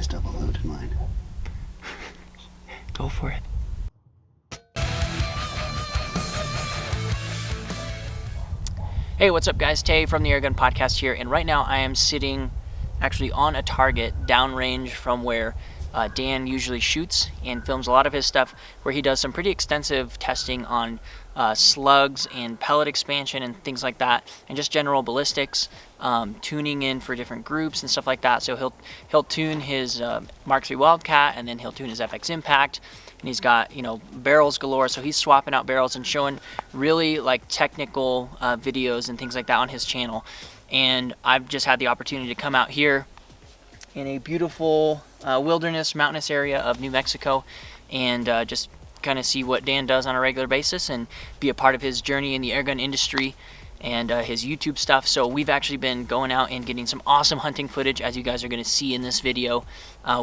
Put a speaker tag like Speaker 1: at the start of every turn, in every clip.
Speaker 1: just double loaded mine.
Speaker 2: Go for it. Hey, what's up guys? Tay from the Airgun podcast here, and right now I am sitting actually on a target downrange from where Dan usually shoots and films a lot of his stuff, where he does some pretty extensive testing on slugs and pellet expansion and things like that, and just general ballistics, tuning in for different groups and stuff like that. So he'll tune his Mk3 Wildcat, and then he'll tune his FX Impact, and he's got, you know, barrels galore. So he's swapping out barrels and showing really like technical videos and things like that on his channel. And I've just had the opportunity to come out here in a beautiful wilderness, mountainous area of New Mexico, and just kind of see what Dan does on a regular basis and be a part of his journey in the airgun industry and his YouTube stuff. So we've actually been going out and getting some awesome hunting footage, as you guys are going to see in this video.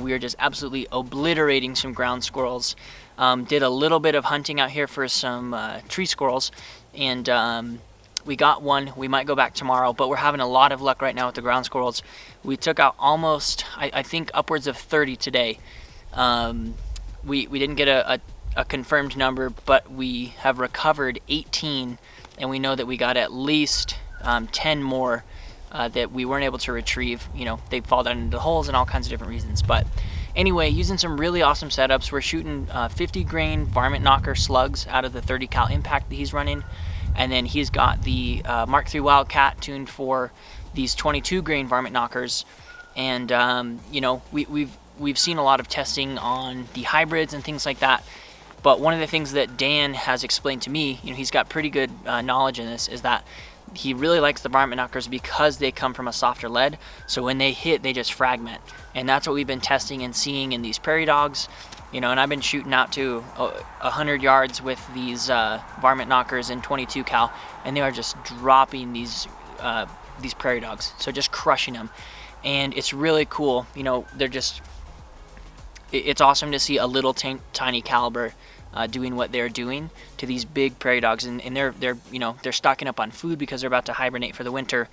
Speaker 2: We are just absolutely obliterating some ground squirrels. Did a little bit of hunting out here for some tree squirrels, and we got one. We might go back tomorrow, but we're having a lot of luck right now with the ground squirrels. We took out almost, I think, upwards of 30 today. We didn't get a confirmed number, but we have recovered 18, and we know that we got at least 10 more that we weren't able to retrieve. You know, they fall down into holes and all kinds of different reasons. But anyway, using some really awesome setups, we're shooting 50 grain varmint knocker slugs out of the 30 cal impact that he's running. And then he's got the Mk3 Wildcat tuned for these 22 grain varmint knockers. And you know, we've seen a lot of testing on the hybrids and things like that. But one of the things that Dan has explained to me, you know, he's got pretty good knowledge in this, is that he really likes the varmint knockers because they come from a softer lead. So when they hit, they just fragment. And that's what we've been testing and seeing in these prairie dogs. You know, and I've been shooting out to 100 yards with these varmint knockers in 22 cal, and they are just dropping these prairie dogs, so just crushing them. And it's really cool. You know, they're just, it's awesome to see a little tiny caliber doing what they're doing to these big prairie dogs, and they're you know, they're stocking up on food because they're about to hibernate for the winter.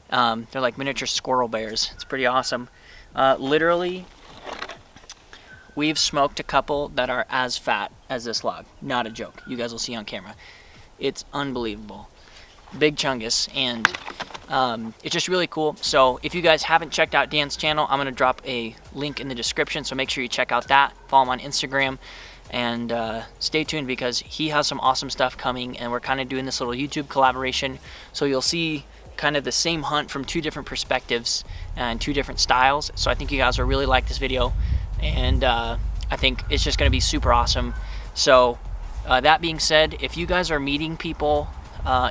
Speaker 2: They're like miniature squirrel bears. It's pretty awesome. Literally, we've smoked a couple that are as fat as this log. Not a joke. You guys will see on camera. It's unbelievable. Big chungus, and it's just really cool. So if you guys haven't checked out Dan's channel, I'm going to drop a link in the description, so make sure you check out that. Follow him on Instagram, and stay tuned because he has some awesome stuff coming, and we're kind of doing this little YouTube collaboration. So you'll see kind of the same hunt from two different perspectives and two different styles. So I think you guys will really like this video, and I think it's just going to be super awesome. So that being said, if you guys are meeting people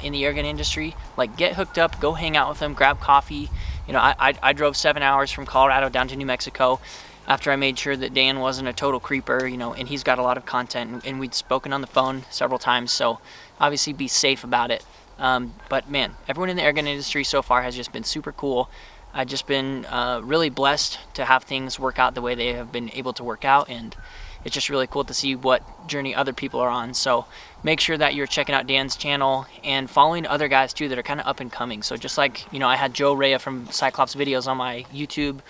Speaker 2: in the airgun industry, like, get hooked up, go hang out with them, grab coffee. You know, I drove 7 hours from Colorado down to New Mexico after I made sure that Dan wasn't a total creeper, you know, and he's got a lot of content, and we'd spoken on the phone several times, so obviously be safe about it. But man, everyone in the airgun industry so far has just been super cool. I've just been really blessed to have things work out the way they have been able to work out, and it's just really cool to see what journey other people are on. So make sure that you're checking out Dan's channel and following other guys too that are kind of up and coming. So just like, you know, I had Joe Rea from Cyclops Videos on my YouTube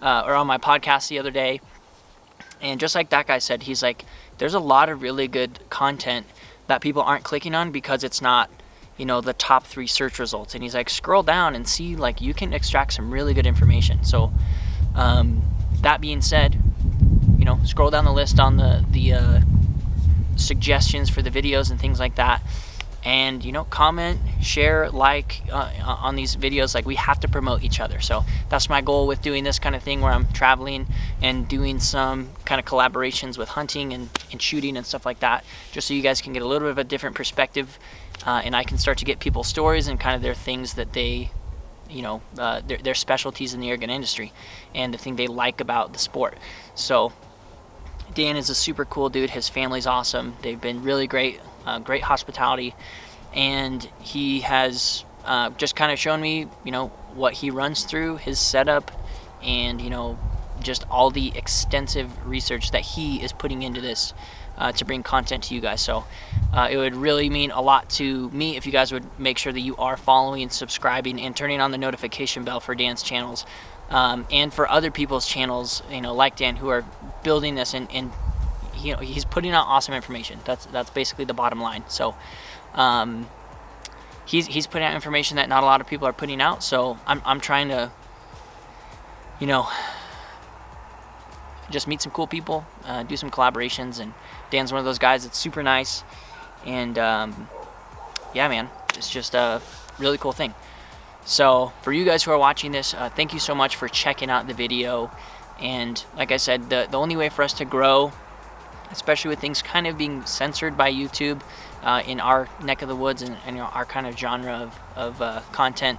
Speaker 2: or on my podcast the other day, and just like that guy said, he's like, there's a lot of really good content that people aren't clicking on because it's not, you know, the top 3 search results. And he's like, scroll down and see, like, you can extract some really good information. So that being said, you know, scroll down the list on the suggestions for the videos and things like that, and, you know, comment, share, like on these videos. Like, we have to promote each other. So that's my goal with doing this kind of thing, where I'm traveling and doing some kind of collaborations with hunting and shooting and stuff like that, just so you guys can get a little bit of a different perspective, and I can start to get people's stories and kind of their things that they, you know, their specialties in the airgun industry and the thing they like about the sport. So Dan is a super cool dude. His family's awesome. They've been really great, great hospitality, and he has just kind of shown me, you know, what he runs through, his setup, and, you know, just all the extensive research that he is putting into this to bring content to you guys. So it would really mean a lot to me if you guys would make sure that you are following, subscribing, and turning on the notification bell for Dan's channels. and for other people's channels, like Dan, who are building this, and he's putting out awesome information. That's basically the bottom line. So he's putting out information that not a lot of people are putting out. So I'm trying to just meet some cool people, do some collaborations, and Dan's one of those guys that's super nice, and yeah, man, it's just a really cool thing. So for you guys who are watching this, thank you so much for checking out the video. And like I said, the only way for us to grow, especially with things kind of being censored by YouTube in our neck of the woods and our kind of genre of content,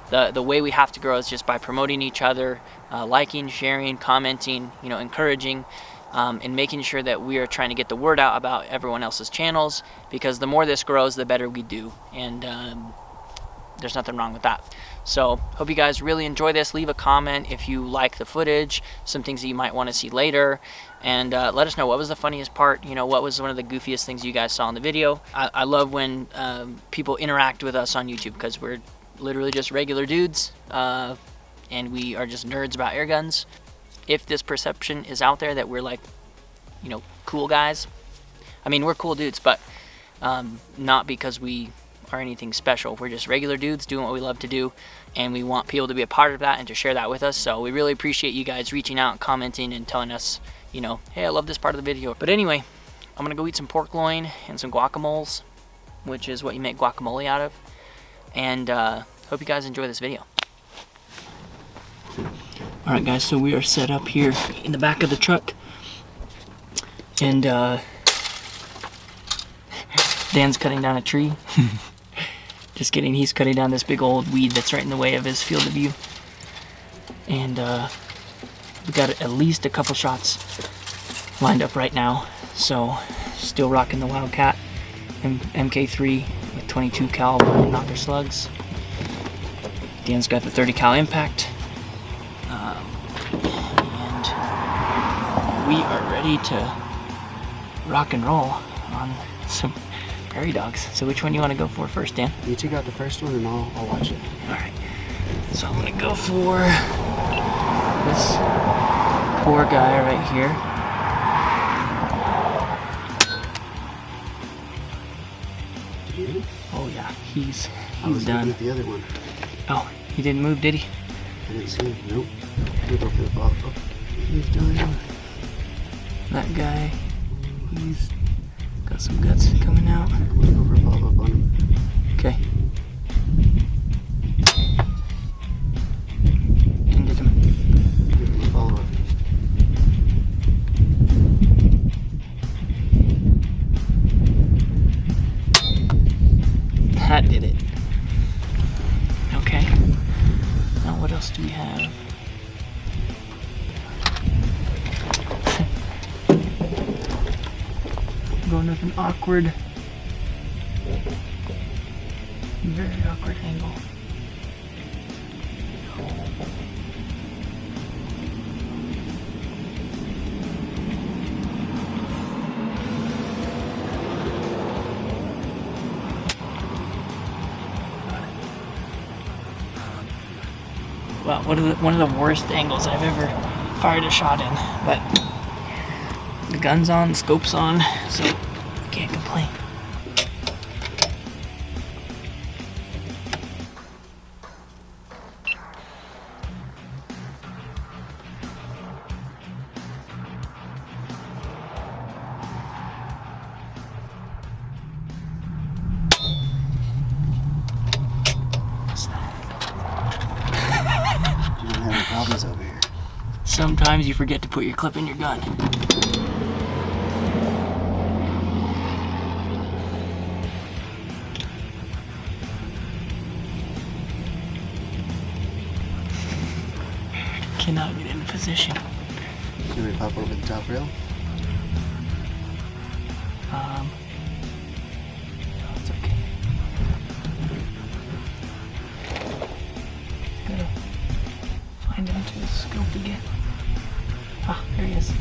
Speaker 2: the way we have to grow is just by promoting each other, liking, sharing, commenting, encouraging, and making sure that we are trying to get the word out about everyone else's channels, because the more this grows, the better we do. And there's nothing wrong with that. So hope you guys really enjoy this. Leave a comment if you like the footage, some things that you might want to see later, and let us know what was the funniest part, what was one of the goofiest things you guys saw in the video. I love when people interact with us on YouTube, because we're literally just regular dudes, and we are just nerds about air guns. If this perception is out there that we're like, cool guys, I mean, we're cool dudes, but not because we are anything special. We're just regular dudes doing what we love to do, and we want people to be a part of that and to share that with us. So we really appreciate you guys reaching out, commenting, and telling us, hey, I love this part of the video. But anyway, I'm gonna go eat some pork loin and some guacamoles, which is what you make guacamole out of, and hope you guys enjoy this video. Alright guys, so we are set up here in the back of the truck, and Dan's cutting down a tree. Just kidding, he's cutting down this big old weed that's right in the way of his field of view. And we got at least a couple shots lined up right now. So still rocking the Wildcat Mk3 with 22 cal knocker slugs. Dan's got the 30 cal impact. And we are ready to rock and roll on some prairie dogs. So which one you want to go for first, Dan?
Speaker 1: You take out the first one and I'll watch it.
Speaker 2: Alright. So I'm gonna go for this poor guy right here. Oh yeah, he's done.
Speaker 1: With the other one.
Speaker 2: Oh, he didn't move, did he?
Speaker 1: I didn't see him. Nope. We'll go for the ball. Oh,
Speaker 2: He's done. That guy, he's got some guts coming out.
Speaker 1: We'll go for a follow-up on him.
Speaker 2: Okay. Ended him.
Speaker 1: Give him a follow-up.
Speaker 2: That did it. Okay. Now what else do we have? Going with an awkward, very awkward angle. Well, one of the worst angles I've ever fired a shot in, but the gun's on, the scope's on, so can't complain.
Speaker 1: You don't have any problems over here.
Speaker 2: Sometimes you forget to put your clip in your gun. Cannot get in position.
Speaker 1: Can we pop over the top rail?
Speaker 2: No, it's okay. Gotta find him to the scope again. Ah, there he is.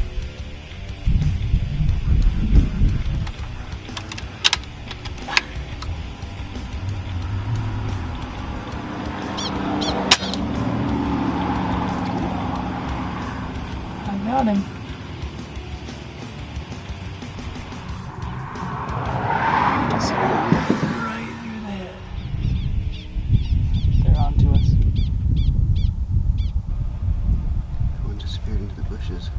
Speaker 2: Got him. Right through the head. They're on to us.
Speaker 1: One disappeared into the bushes.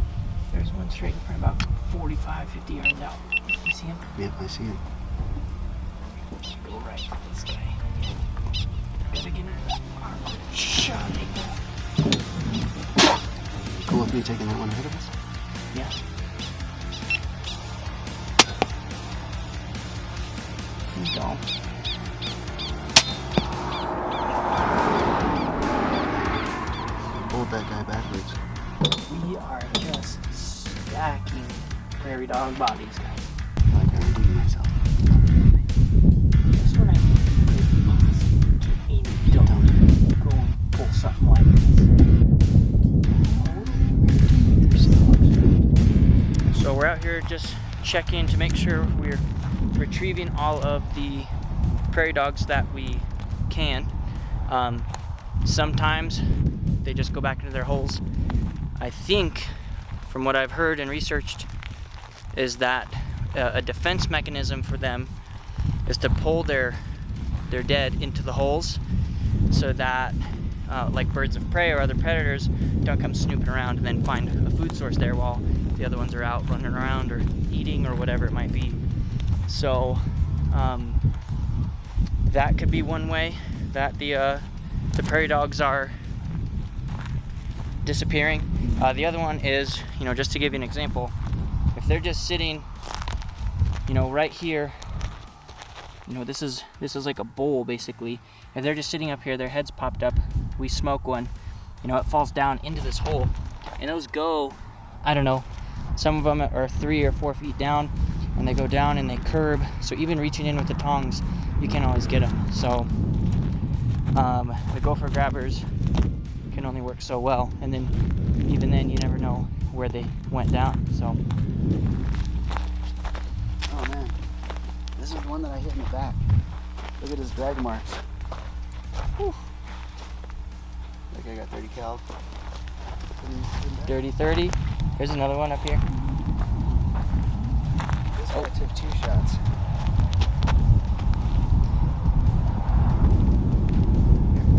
Speaker 2: There's one straight in front, about 45, 50 yards out. You see him?
Speaker 1: Yep, I see him.
Speaker 2: Go right to this guy. Gotta get into that armor. Shot it.
Speaker 1: Cool with me taking that one ahead of us?
Speaker 2: Yeah. You go.
Speaker 1: Hold that guy backwards.
Speaker 2: We are just stacking prairie dog bodies, guys.
Speaker 1: Like I'm redeeming myself.
Speaker 2: This one I think we could possibly go and pull something like this. So we're out here just checking to make sure we're retrieving all of the prairie dogs that we can. Sometimes they just go back into their holes. I think, from what I've heard and researched, is that a defense mechanism for them is to pull their dead into the holes so that like birds of prey or other predators don't come snooping around and then find a food source there while the other ones are out running around or eating or whatever it might be. So that could be one way that the prairie dogs are disappearing. The other one is, just to give you an example, if they're just sitting, right here, this is like a bowl basically. If they're just sitting up here, their heads popped up, we smoke one, it falls down into this hole, and those go, I don't know, some of them are 3 or 4 feet down, and they go down and they curb, so even reaching in with the tongs, you can't always get them. So the gopher grabbers can only work so well, and then even then you never know where they went down. So
Speaker 1: Oh man, this is one that I hit in the back. Look at his drag marks. Whew. Like I got 30 cal.
Speaker 2: dirty 30. Here's another one up here.
Speaker 1: This guy took 2 shots.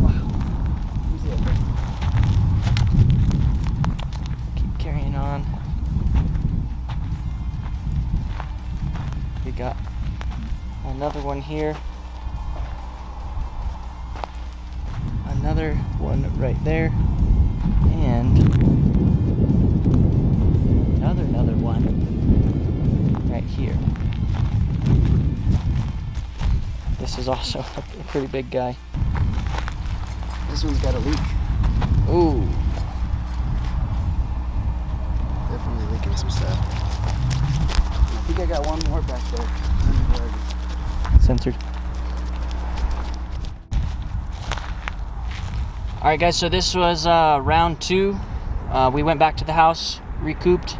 Speaker 1: Wow. Who's the other?
Speaker 2: Keep carrying on. We got another one here. Another one right there. And another one right here. This is also a pretty big guy.
Speaker 1: This one's got a leak.
Speaker 2: Ooh.
Speaker 1: Definitely leaking some stuff. I think I got one more back there.
Speaker 2: Censored. Alright guys, so this was round 2. We went back to the house, recouped,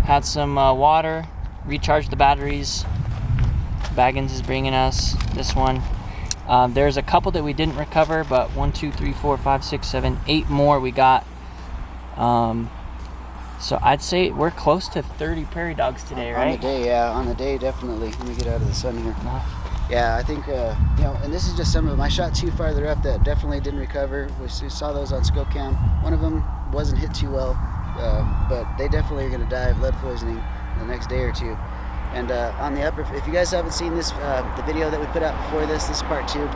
Speaker 2: had some water, recharged the batteries. Baggins is bringing us this one. There's a couple that we didn't recover, but 1, 2, 3, 4, 5, 6, 7, 8 more we got. So I'd say we're close to 30 prairie dogs today, right?
Speaker 1: On the day, yeah, on the day, definitely. Let me get out of the sun here. Yeah, I think, and this is just some of them. I shot 2 farther up that definitely didn't recover. We saw those on scope cam. One of them wasn't hit too well, but they definitely are going to die of lead poisoning the next day or 2. And on the upper, if you guys haven't seen this, the video that we put out before this is part 2.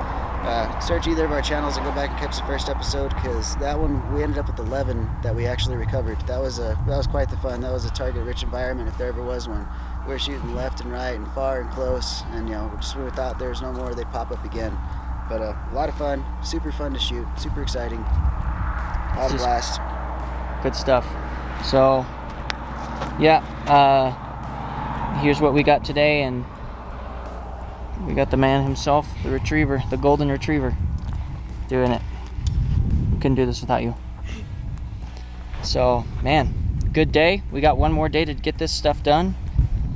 Speaker 1: Search either of our channels and go back and catch the first episode, because that one we ended up with 11 that we actually recovered. That was quite the fun. That was a target-rich environment if there ever was one. We were shooting left and right and far and close, and just when we thought there was no more, they'd pop up again. But a lot of fun, super fun to shoot, super exciting, a lot of blast.
Speaker 2: Good stuff. So yeah, here's what we got today, and we got the man himself, the retriever, the golden retriever, doing it. We couldn't do this without you. So man, good day. We got one more day to get this stuff done.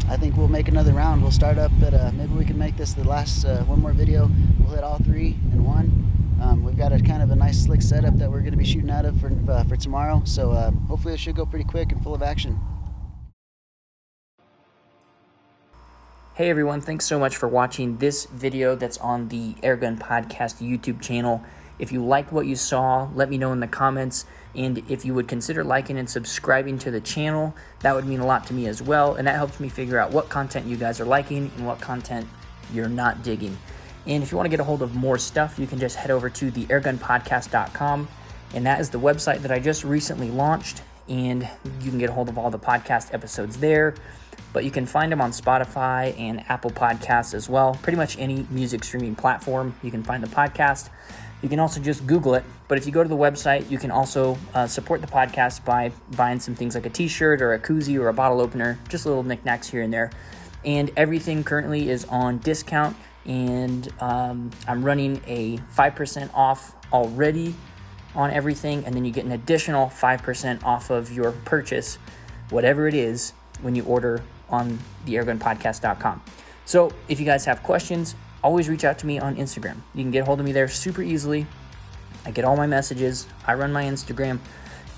Speaker 1: I think we'll make another round. We'll start up at maybe we can make this the last one more video. We'll hit all 3 in one. We've got a kind of a nice slick setup that we're going to be shooting out of for tomorrow. So hopefully it should go pretty quick and full of action.
Speaker 2: Hey everyone, thanks so much for watching this video that's on the Airgun Podcast YouTube channel. If you liked what you saw, let me know in the comments, and if you would consider liking and subscribing to the channel, that would mean a lot to me as well, and that helps me figure out what content you guys are liking and what content you're not digging. And if you want to get a hold of more stuff, you can just head over to the airgunpodcast.com, and that is the website that I just recently launched, and you can get a hold of all the podcast episodes there. But you can find them on Spotify and Apple Podcasts as well. Pretty much any music streaming platform, you can find the podcast. You can also just Google it. But if you go to the website, you can also support the podcast by buying some things like a t-shirt or a koozie or a bottle opener, just little knickknacks here and there. And everything currently is on discount. And I'm running a 5% off already on everything. And then you get an additional 5% off of your purchase, whatever it is, when you order on the airgunpodcast.com. So if you guys have questions, always reach out to me on Instagram. You can get a hold of me there super easily. I get all my messages. I run my Instagram,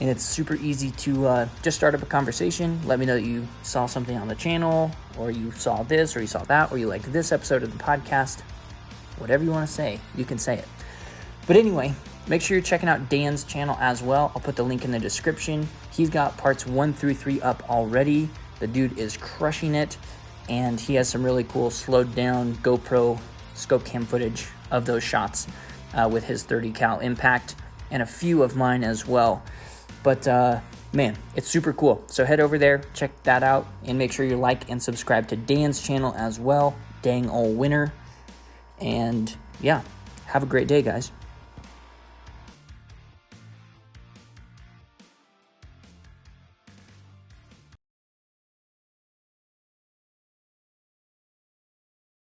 Speaker 2: and it's super easy to just start up a conversation. Let me know that you saw something on the channel, or you saw this, or you saw that, or you liked this episode of the podcast. Whatever you want to say, you can say it. But anyway, make sure you're checking out Dan's channel as well. I'll put the link in the description. He's got parts 1 through 3 up already. The dude is crushing it, and he has some really cool slowed down GoPro scope cam footage of those shots with his 30 cal impact, and a few of mine as well. But man, it's super cool. So head over there, check that out, and make sure you like and subscribe to Dan's channel as well. Dang ol' winner. And yeah, have a great day, guys.